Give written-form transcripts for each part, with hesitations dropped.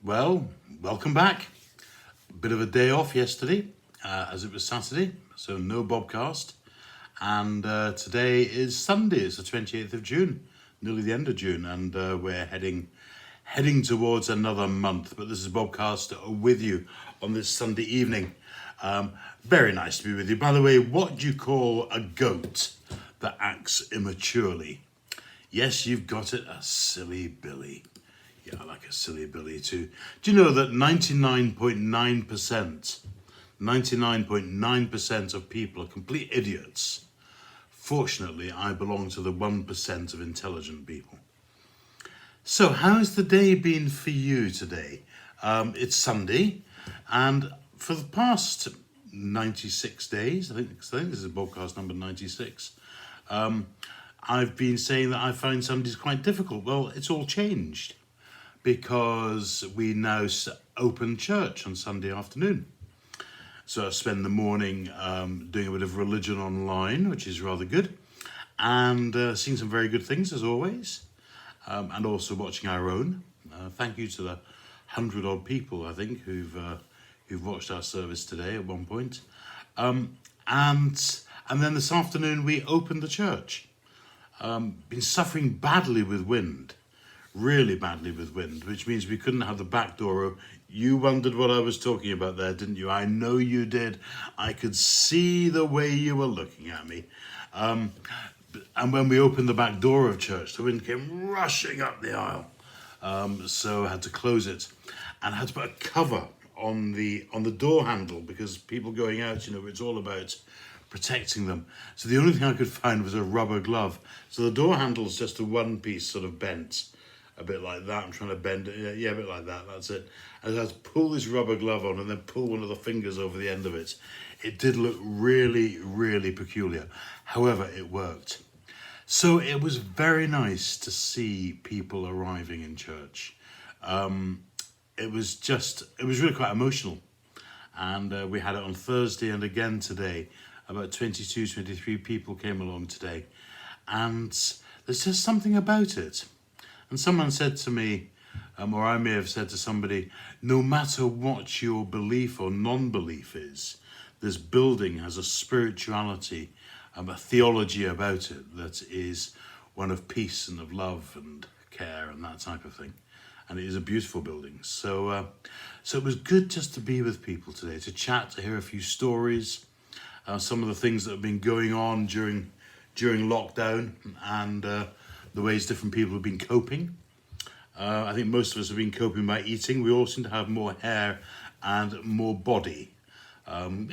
Well, welcome back. Bit of a day off yesterday, as it was Saturday, so no Bobcast. And today is Sunday. It's the 28th of June, nearly the end of June, and we're heading towards another month. But this is Bobcast with you on this Sunday evening. Very nice to be with you. By the way, what do you call a goat that acts immaturely? Yes, you've got it, a silly Billy. Yeah, I like a silly Billy too. Do you know that 99.9% of people are complete idiots? Fortunately, I belong to the 1% of intelligent people. So, how's the day been for you today? It's Sunday, and for the past 96 days, I think this is podcast number 96, I've been saying that I find Sundays quite difficult. Well, it's all changed, because we now open church on Sunday afternoon. So I spend the morning doing a bit of religion online, which is rather good, and seeing some very good things as always, and also watching our own. Thank you to the 100-odd people, I think, who've watched our service today at one point. And then this afternoon we opened the church. Been suffering badly with wind. Really badly with wind, which means we couldn't have the back door open. You wondered what I was talking about there, didn't you? I know you did. I could see the way you were looking at me. And when we opened the back door of church, the wind came rushing up the aisle. So I had to close it and I had to put a cover on the door handle, because people going out, it's all about protecting them. So the only thing I could find was a rubber glove. So the door handle is just a one piece sort of bent. A bit like that. I'm trying to bend it. Yeah, a bit like that. That's it. And I had to pull this rubber glove on and then pull one of the fingers over the end of it. It did look really, really peculiar. However, it worked. So it was very nice to see people arriving in church. It was really quite emotional. And we had it on Thursday and again today. About 22, 23 people came along today. And there's just something about it. And someone said to me, or I may have said to somebody, no matter what your belief or non-belief is, this building has a spirituality, a theology about it that is one of peace and of love and care and that type of thing. And it is a beautiful building. So it was good just to be with people today, to chat, to hear a few stories, some of the things that have been going on during lockdown, and the ways different people have been coping. I think most of us have been coping by eating. We all seem to have more hair and more body. And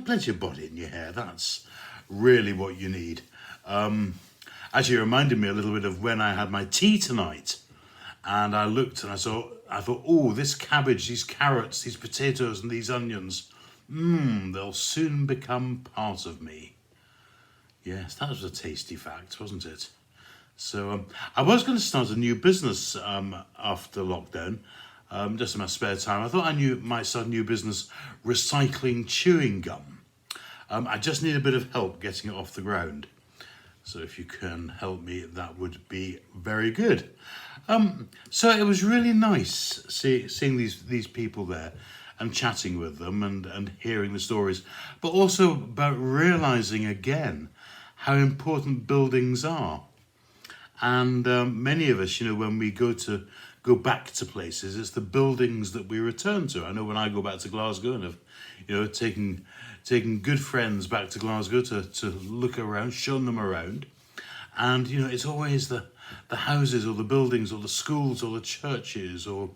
plenty of body in your hair. That's really what you need. Actually, it reminded me a little bit of when I had my tea tonight. And I looked and I thought, oh, this cabbage, these carrots, these potatoes and these onions, they'll soon become part of me. Yes, that was a tasty fact, wasn't it? So I was going to start a new business after lockdown, just in my spare time. I thought I might start a new business recycling chewing gum. I just need a bit of help getting it off the ground. So if you can help me, that would be very good. So it was really nice seeing these people there and chatting with them and hearing the stories, but also about realising again how important buildings are. And many of us, when we go back to places, it's the buildings that we return to. I know when I go back to Glasgow and have, taken good friends back to Glasgow to look around, shown them around, and it's always the houses or the buildings or the schools or the churches or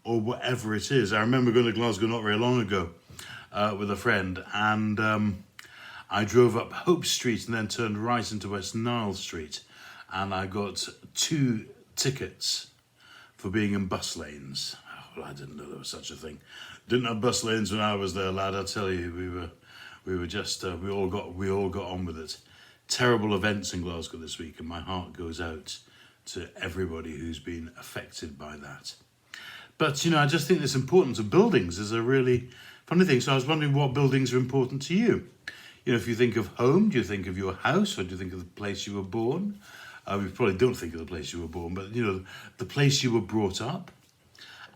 whatever it is. I remember going to Glasgow not very long ago with a friend, and I drove up Hope Street and then turned right into West Nile Street. And I got 2 tickets for being in bus lanes. Oh, well, I didn't know there was such a thing. Didn't have bus lanes when I was there, lad. I tell you, we all got on with it. Terrible events in Glasgow this week, and my heart goes out to everybody who's been affected by that. But I just think this importance of buildings is a really funny thing. So I was wondering what buildings are important to you. If you think of home, do you think of your house, or do you think of the place you were born? We probably don't think of the place you were born, but the place you were brought up.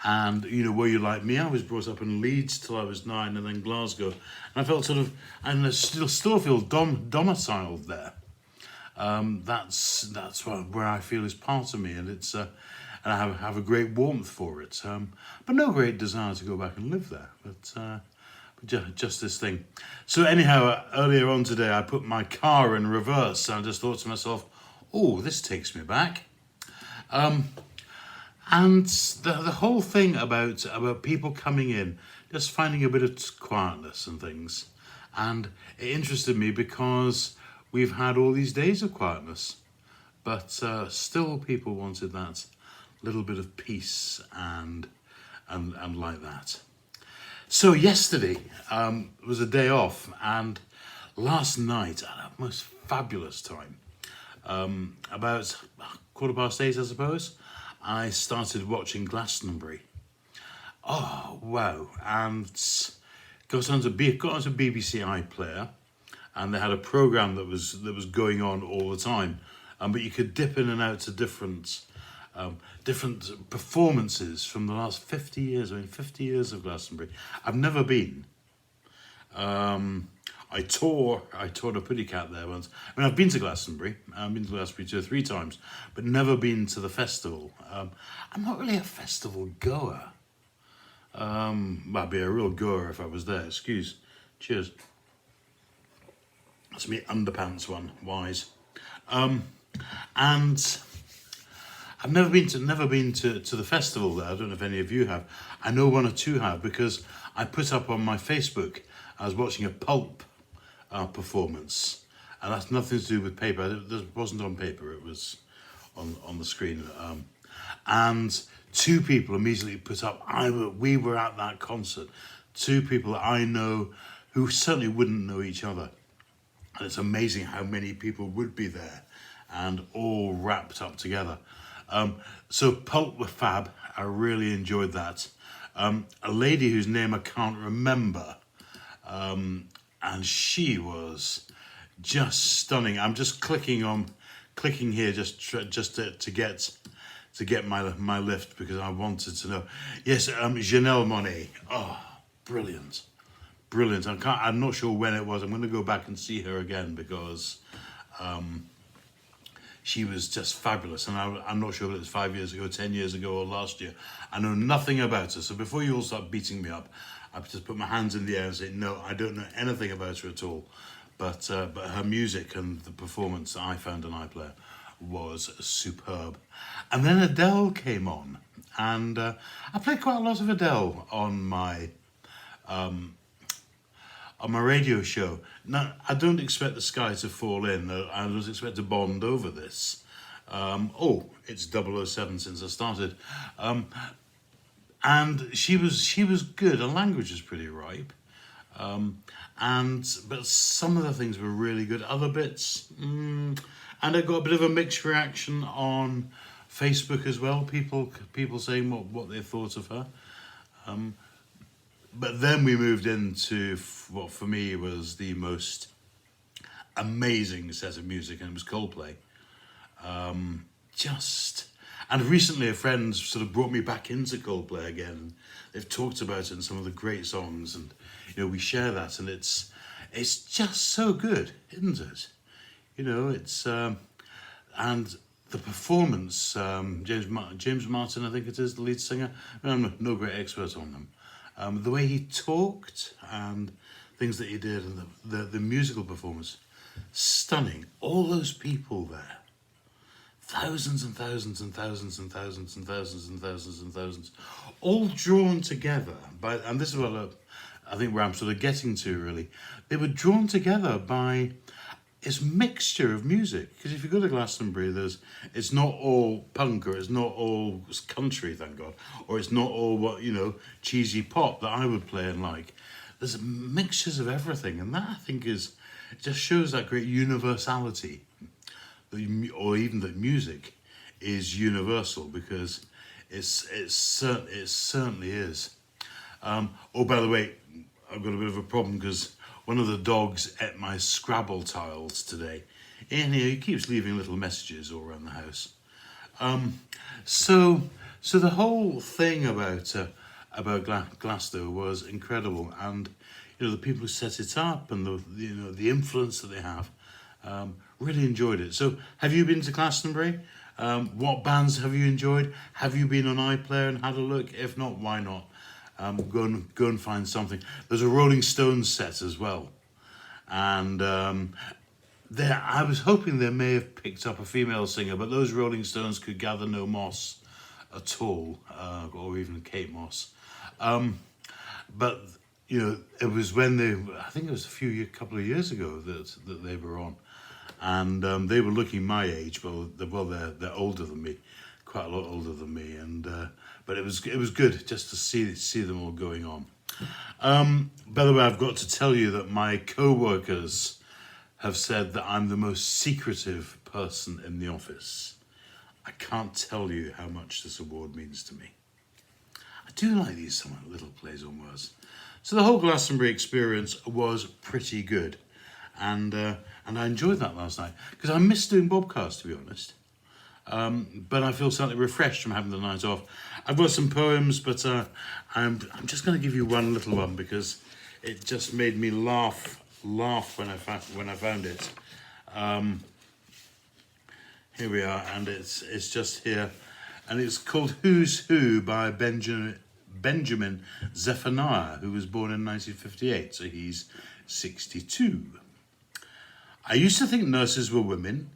And, were you like me? I was brought up in Leeds till I was 9 and then Glasgow. And I felt and I still feel domiciled there. That's where I feel is part of me, and it's and I have a great warmth for it, but no great desire to go back and live there. But just this thing. So anyhow, earlier on today, I put my car in reverse, and I just thought to myself, "Oh, this takes me back." And the whole thing about people coming in, just finding a bit of quietness and things, and it interested me because we've had all these days of quietness, but still people wanted that little bit of peace and like that. So yesterday was a day off, and last night I had a most fabulous time. About 8:15, I suppose, I started watching Glastonbury. Oh wow! And got onto BBC iPlayer, and they had a program that was going on all the time, but you could dip in and out to different performances from the last 50 years. 50 years of Glastonbury. I've never been. I tore a pretty cat there once. I've been to Glastonbury. I've been to Glastonbury 2 or 3 times, but never been to the festival. I'm not really a festival goer. I'd be a real goer if I was there. Cheers. That's me underpants one, wise. And I've never been to the festival there. I don't know if any of you have. I know 1 or 2 have, because I put up on my Facebook, I was watching a Pulp performance, and that's nothing to do with paper. It wasn't on paper, it was on the screen. And 2 people immediately put up, we were at that concert. 2 people that I know who certainly wouldn't know each other. And it's amazing how many people would be there and all wrapped up together. So Pulp were fab. I really enjoyed that. A lady whose name I can't remember, and she was just stunning. I'm just clicking here just to get my lift, because I wanted to know. Yes, Janelle Monáe. Oh, brilliant. I'm not sure when it was. I'm going to go back and see her again, because she was just fabulous, and I'm not sure if it was 5 years ago, 10 years ago, or last year. I know nothing about her, so before you all start beating me up, I just put my hands in the air and say, no, I don't know anything about her at all. But her music and the performance that I found on iPlayer was superb. And then Adele came on, and I played quite a lot of Adele on my radio show. Now, I don't expect the sky to fall in. I don't expect to bond over this. It's 007 since I started. And she was good. Her language was pretty ripe. But some of the things were really good. Other bits, and I got a bit of a mixed reaction on Facebook as well. People saying what they thought of her. But then we moved into what for me was the most amazing set of music, and it was Coldplay. And recently a friend sort of brought me back into Coldplay again. They've talked about it in some of the great songs, and we share that, and it's just so good, isn't it? It's and the performance. James Martin, I think it is, the lead singer. I'm no great expert on them. The way he talked and things that he did, and the musical performance, stunning. All those people there, thousands and thousands and thousands and thousands and thousands and thousands and thousands, all drawn together by, and this is what I think where I'm sort of getting to really, they were drawn together by this mixture of music. Because if you go to Glastonbury, it's not all punk, or it's not all country, thank God, or it's not all cheesy pop that I would play and like. There's mixtures of everything, and that I think it just shows that great universality, or even that music is universal, because it certainly is. By the way, I've got a bit of a problem because one of the dogs ate my Scrabble tiles today. And he keeps leaving little messages all around the house. So So the whole thing about Glasgow was incredible, and the people who set it up and the influence that they have, really enjoyed it. So have you been to Glastonbury? What bands have you enjoyed? Have you been on iPlayer and had a look? If not, why not? Go and find something. There's a Rolling Stones set as well, and I was hoping they may have picked up a female singer, but those Rolling Stones could gather no moss at all, or even Kate Moss. But it was when I think it was couple of years ago that they were on, and they were looking my age. They're older than me, quite a lot older than me, and but it was good just to see them all going on. By the way, I've got to tell you that my co-workers have said that I'm the most secretive person in the office. I can't tell you how much this award means to me. I do like these somewhat little plays on words. So the whole Glastonbury experience was pretty good, and I enjoyed that last night because I missed doing BOBCAST, to be honest. But I feel slightly refreshed from having the night off. I've got some poems, but I'm just going to give you one little one because it just made me laugh when I found it. Here we are, and it's just here, and it's called "Who's Who" by Benjamin Zephaniah, who was born in 1958, so he's 62. I used to think nurses were women.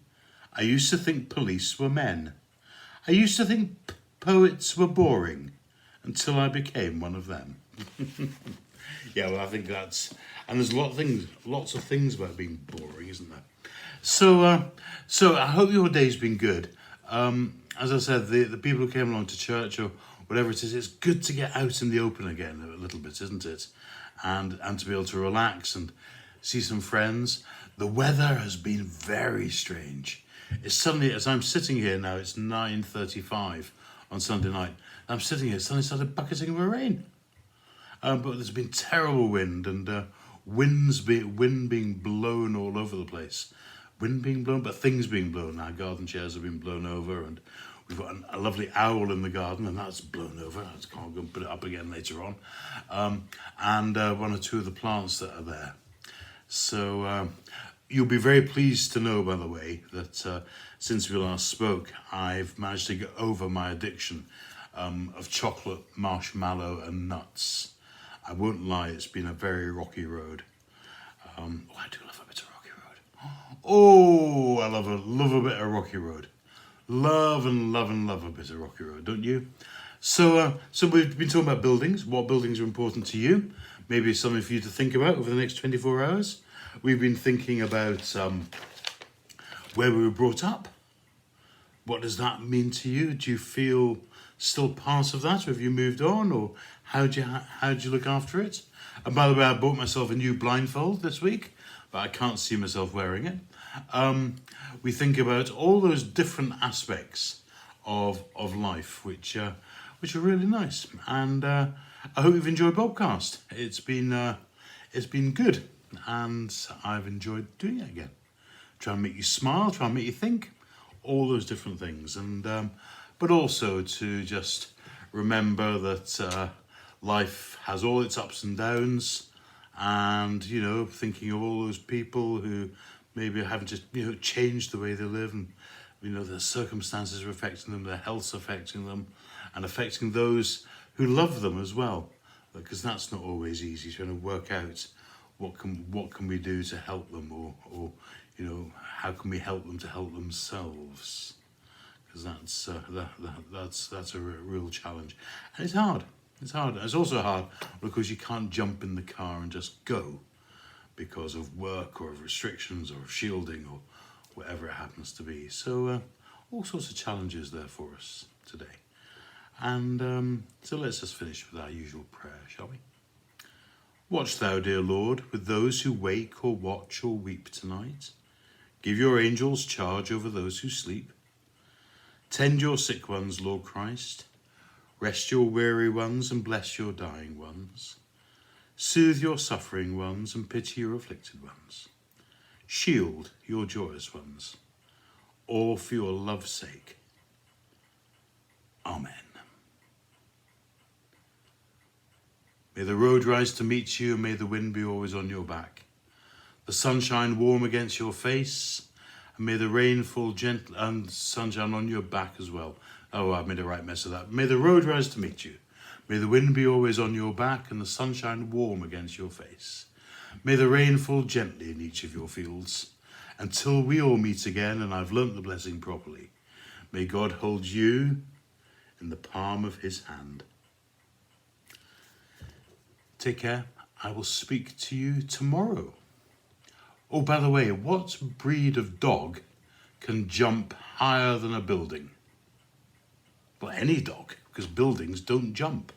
I used to think police were men. I used to think poets were boring until I became one of them. Yeah, well, I think and there's lots of things about being boring, isn't there? So I hope your day's been good. As I said, the people who came along to church or whatever it is, it's good to get out in the open again a little bit, isn't it? And to be able to relax and see some friends. The weather has been very strange. It's suddenly, as I'm sitting here now, it's 9:35 on Sunday night. I'm sitting here, suddenly started bucketing with rain. But there's been terrible wind and wind being blown all over the place. Wind being blown, but things being blown. Our garden chairs have been blown over, and we've got a lovely owl in the garden, and that's blown over. I can't go and put it up again later on. And one or two of the plants that are there. So you'll be very pleased to know, by the way, that since we last spoke, I've managed to get over my addiction of chocolate, marshmallow, and nuts. I won't lie, it's been a very rocky road. I do love a bit of rocky road. Oh, I love a bit of rocky road. Love a bit of rocky road, don't you? So we've been talking about buildings. What buildings are important to you? Maybe it's something for you to think about over the next 24 hours. We've been thinking about where we were brought up. What does that mean to you? Do you feel still part of that, or have you moved on, or how do you look after it? And by the way, I bought myself a new blindfold this week, but I can't see myself wearing it. We think about all those different aspects of life, which are really nice. And I hope you've enjoyed BOBCAST. It's been good, and I've enjoyed doing it again. Try and make you smile, try and make you think, all those different things, and but also to just remember that life has all its ups and downs, and thinking of all those people who maybe haven't just changed the way they live, and their circumstances are affecting them, their health's affecting them, and affecting those who love them as well, because that's not always easy, trying to work out what can we do to help them, or how can we help them to help themselves, because that's a real challenge, and it's hard. It's also hard because you can't jump in the car and just go because of work or of restrictions or of shielding or whatever it happens to be. So all sorts of challenges there for us today. And so let's just finish with our usual prayer, shall we? Watch thou, dear Lord, with those who wake or watch or weep tonight. Give your angels charge over those who sleep. Tend your sick ones, Lord Christ. Rest your weary ones and bless your dying ones. Soothe your suffering ones and pity your afflicted ones. Shield your joyous ones, all for your love's sake. Amen. May the road rise to meet you, and may the wind be always on your back. The sunshine warm against your face, and may the rain fall gentle and sunshine on your back as well. Oh, I made a right mess of that. May the road rise to meet you. May the wind be always on your back, and the sunshine warm against your face. May the rain fall gently in each of your fields, until we all meet again and I've learnt the blessing properly. May God hold you in the palm of his hand. Take care. I will speak to you tomorrow. Oh, by the way, what breed of dog can jump higher than a building? Well, any dog, because buildings don't jump.